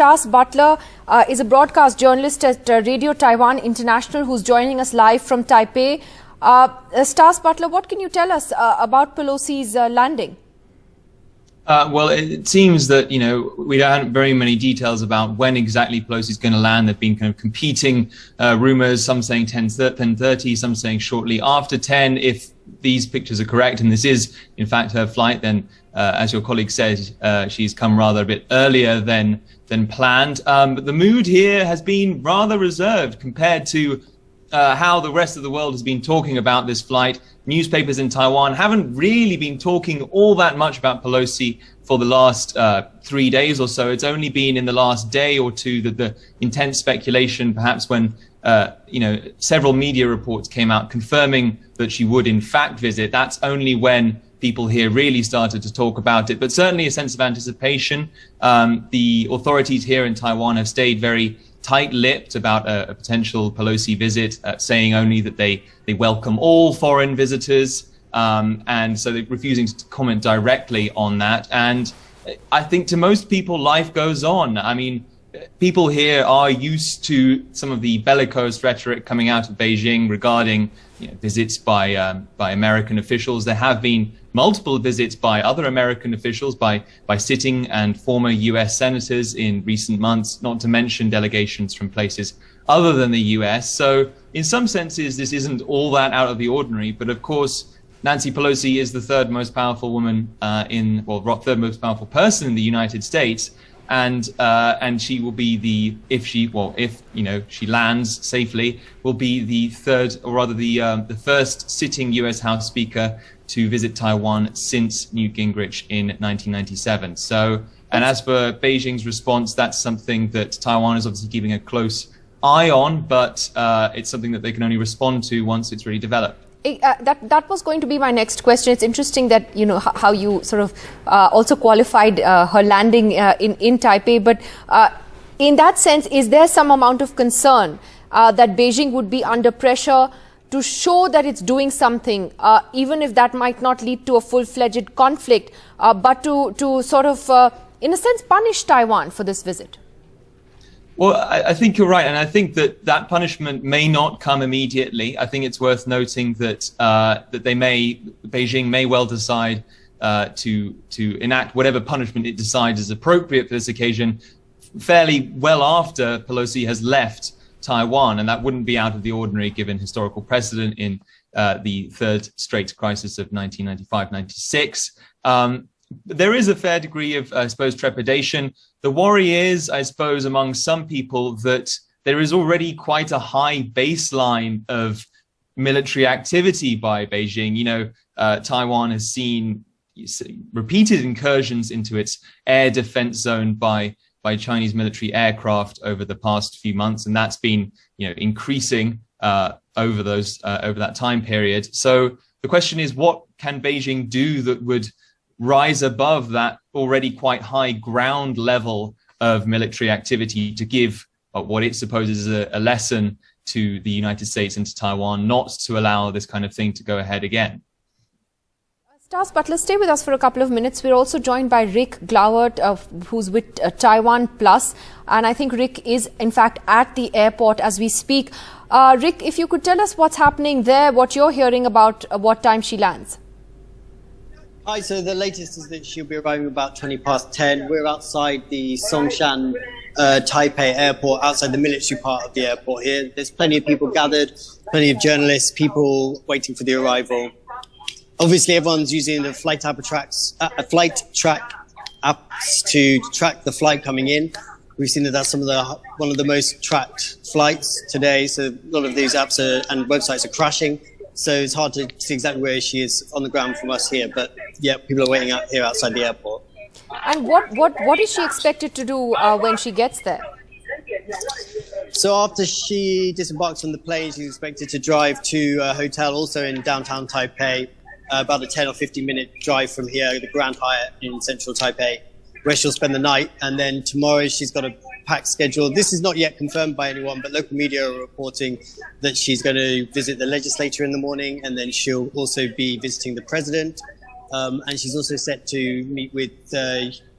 Stas Butler is a broadcast journalist at Radio Taiwan International who's joining us live from Taipei. Stas Butler, what can you tell us about Pelosi's landing? Well, it seems that, we don't have very many details about when exactly Pelosi's going to land. There've been kind of competing rumors, some saying 10:30, some saying shortly after 10. If these pictures are correct, and this is, in fact, her flight, then, as your colleague says, she's come rather a bit earlier than planned. But the mood here has been rather reserved compared to how the rest of the world has been talking about this flight. Newspapers in Taiwan haven't really been talking all that much about Pelosi for the last 3 days or so. It's only been in the last day or two that the intense speculation, perhaps when several media reports came out confirming that she would in fact visit. That's only when people here really started to talk about it. But certainly a sense of anticipation. The authorities here in Taiwan have stayed very tight-lipped about a potential Pelosi visit, saying only that they welcome all foreign visitors, and so they're refusing to comment directly on that. And I think to most people, life goes on. I mean, people here are used to some of the bellicose rhetoric coming out of Beijing regarding visits by American officials. There have been multiple visits by other American officials, by sitting and former US senators in recent months, not to mention delegations from places other than the US. So in some senses, this isn't all that out of the ordinary. But of course, Nancy Pelosi is the third most powerful woman third most powerful person in the United States. And she will be if she lands safely, will be the third, or rather the first sitting US House Speaker to visit Taiwan since Newt Gingrich in 1997. So, and as for Beijing's response, that's something that Taiwan is obviously keeping a close eye on, but it's something that they can only respond to once it's really developed. That was going to be my next question. It's interesting that, how you sort of also qualified her landing in Taipei. But in that sense, is there some amount of concern that Beijing would be under pressure to show that it's doing something, even if that might not lead to a full-fledged conflict, but to sort of, in a sense, punish Taiwan for this visit? Well, I think you're right, and I think that punishment may not come immediately. I think it's worth noting that Beijing may well decide to enact whatever punishment it decides is appropriate for this occasion fairly well after Pelosi has left Taiwan, and that wouldn't be out of the ordinary given historical precedent in the third Straits crisis of 1995-96. There is a fair degree of, I suppose, trepidation. The worry is, I suppose, among some people that there is already quite a high baseline of military activity by Beijing. Taiwan has seen repeated incursions into its air defense zone by Chinese military aircraft over the past few months, and that's been, increasing over that time period. So the question is, what can Beijing do that would rise above that already quite high ground level of military activity to give what it supposes is a lesson to the United States and to Taiwan not to allow this kind of thing to go ahead again? Stas Butler, stay with us for a couple of minutes. We're also joined by Rick Glauert, who's with Taiwan Plus. And I think Rick is, in fact, at the airport as we speak. Rick, if you could tell us what's happening there, what you're hearing about what time she lands. Hi, so the latest is that she'll be arriving about 10:20. We're outside the Songshan Taipei airport, outside the military part of the airport here. There's plenty of people gathered, plenty of journalists, people waiting for the arrival. Obviously, everyone's using the flight track apps to track the flight coming in. We've seen that that's one of the most tracked flights today. So a lot of these apps and websites are crashing. So it's hard to see exactly where she is on the ground from us here. But yeah, people are waiting out here outside the airport. And what is she expected to do when she gets there? So after she disembarks from the plane, she's expected to drive to a hotel also in downtown Taipei, about a 10 or 15 minute drive from here, the Grand Hyatt in central Taipei, where she'll spend the night. And then tomorrow she's got a packed schedule. This is not yet confirmed by anyone, but local media are reporting that she's going to visit the legislature in the morning, and then she'll also be visiting the president. And she's also set to meet with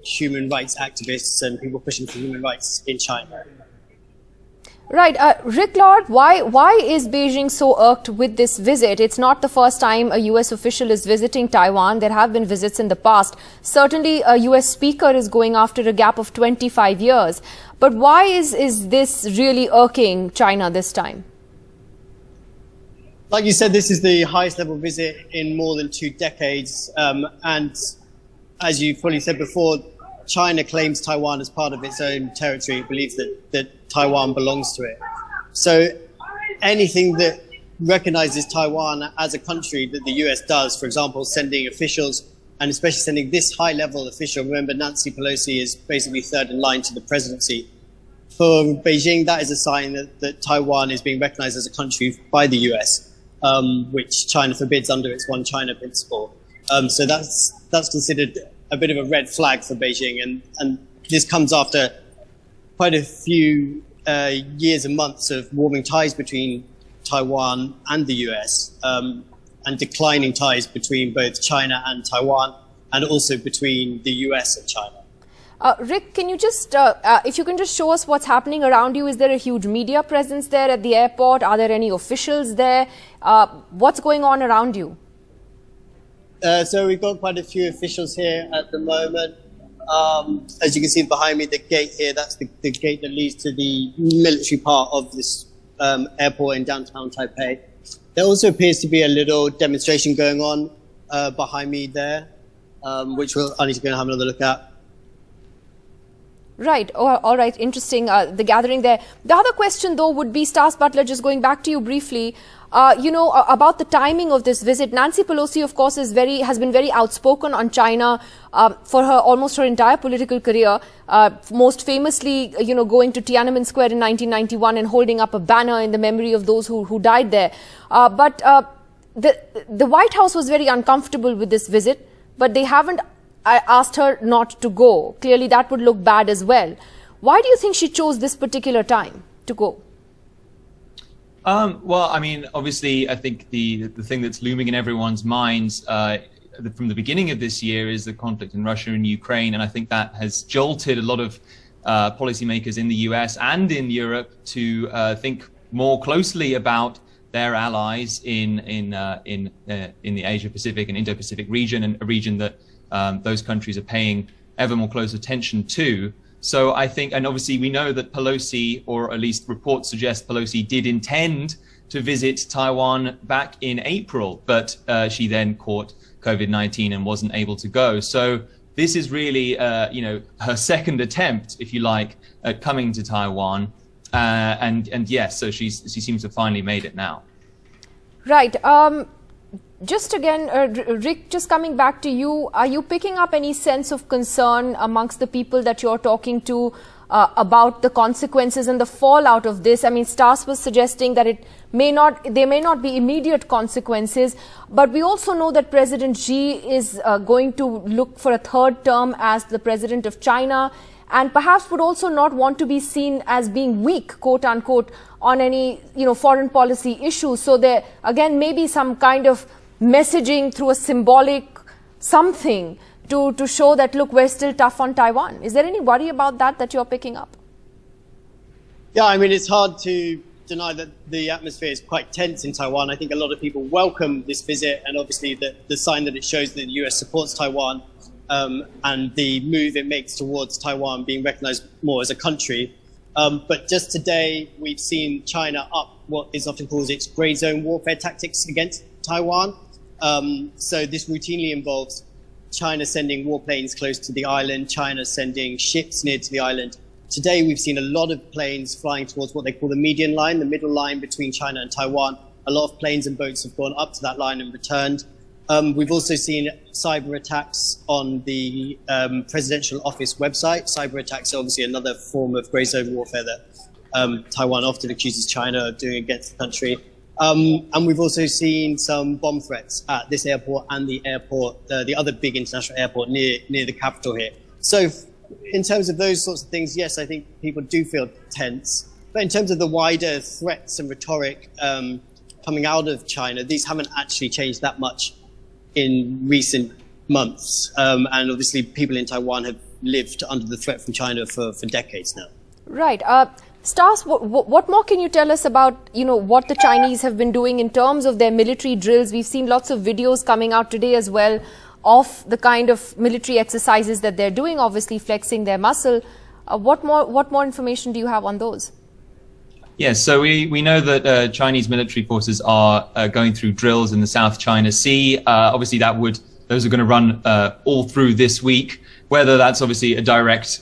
human rights activists and people pushing for human rights in China. Right. Rick Lord, why is Beijing so irked with this visit? It's not the first time a US official is visiting Taiwan. There have been visits in the past. Certainly a US speaker is going after a gap of 25 years. But why is this really irking China this time? Like you said, this is the highest level visit in more than 2 decades. And as you fully said before, China claims Taiwan as part of its own territory. It believes that Taiwan belongs to it. So anything that recognizes Taiwan as a country that the US does, for example, sending officials, and especially sending this high-level official, remember Nancy Pelosi is basically third in line to the presidency. For Beijing, that is a sign that Taiwan is being recognized as a country by the US, which China forbids under its One China principle. So that's considered a bit of a red flag for Beijing, and this comes after quite a few years and months of warming ties between Taiwan and the US, and declining ties between both China and Taiwan, and also between the US and China. Rick, can you just, if you can just show us what's happening around you? Is there a huge media presence there at the airport? Are there any officials there? What's going on around you? So we've got quite a few officials here at the moment. As you can see behind me, the gate here, that's the gate that leads to the military part of this airport in downtown Taipei. There also appears to be a little demonstration going on behind me there, which I need to go and have another look at. Right. Oh, all right. Interesting. The gathering there. The other question, though, would be, Stas Butler, just going back to you briefly, about the timing of this visit. Nancy Pelosi, of course, has been very outspoken on China for almost her entire political career. Most famously, going to Tiananmen Square in 1991 and holding up a banner in the memory of those who died there. But the White House was very uncomfortable with this visit, but they haven't asked her not to go. Clearly, that would look bad as well. Why do you think she chose this particular time to go? Well, I mean, obviously, I think the thing that's looming in everyone's minds from the beginning of this year is the conflict in Russia and Ukraine, and I think that has jolted a lot of policymakers in the US and in Europe to think more closely about their allies in the Asia Pacific and Indo-Pacific region, and a region that those countries are paying ever more close attention to. So I think, and obviously we know that Pelosi, or at least reports suggest Pelosi did intend to visit Taiwan back in April, but she then caught COVID-19 and wasn't able to go. So this is really, her second attempt, if you like, at coming to Taiwan. And yes, so she seems to have finally made it now. Right. Just again, Rick, just coming back to you, are you picking up any sense of concern amongst the people that you're talking to about the consequences and the fallout of this? I mean, Stas was suggesting that there may not be immediate consequences, but we also know that President Xi is going to look for a third term as the president of China, and perhaps would also not want to be seen as being weak, quote unquote, on any foreign policy issues. So there again may be some kind of messaging through a symbolic something to show that, look, we're still tough on Taiwan. Is there any worry about that you're picking up? Yeah, I mean, it's hard to deny that the atmosphere is quite tense in Taiwan. I think a lot of people welcome this visit, and obviously the sign that it shows that the US supports Taiwan, and the move it makes towards Taiwan being recognized more as a country. But just today, we've seen China up what is often called its gray zone warfare tactics against Taiwan. So this routinely involves China sending warplanes close to the island, China sending ships near to the island. Today, we've seen a lot of planes flying towards what they call the median line, the middle line between China and Taiwan. A lot of planes and boats have gone up to that line and returned. We've also seen cyber attacks on the presidential office website. Cyber attacks are obviously another form of grey zone warfare that Taiwan often accuses China of doing against the country. And we've also seen some bomb threats at this airport and the airport, the other big international airport near the capital here. So in terms of those sorts of things, yes, I think people do feel tense. But in terms of the wider threats and rhetoric coming out of China, these haven't actually changed that much in recent months. And obviously people in Taiwan have lived under the threat from China for decades now. Right. Stas, what more can you tell us about, what the Chinese have been doing in terms of their military drills? We've seen lots of videos coming out today as well of the kind of military exercises that they're doing, obviously flexing their muscle. What more information do you have on those? Yes, so we know that Chinese military forces are going through drills in the South China Sea. Obviously, those are going to run all through this week. Whether that's obviously a direct,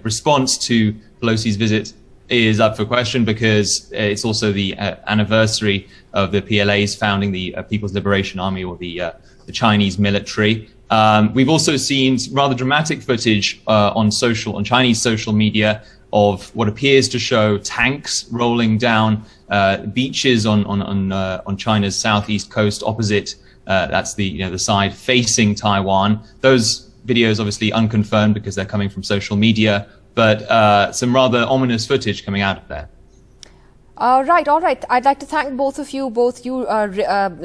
response to Pelosi's visit is up for question, because it's also the anniversary of the PLA's founding, the People's Liberation Army, or the Chinese military. We've also seen rather dramatic footage on Chinese social media of what appears to show tanks rolling down beaches on China's southeast coast opposite. That's the side facing Taiwan. Those videos obviously unconfirmed because they're coming from social media, but some rather ominous footage coming out of there. All right. I'd like to thank both you,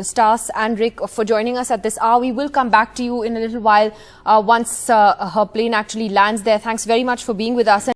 Stas and Rick, for joining us at this hour. We will come back to you in a little while once her plane actually lands there. Thanks very much for being with us.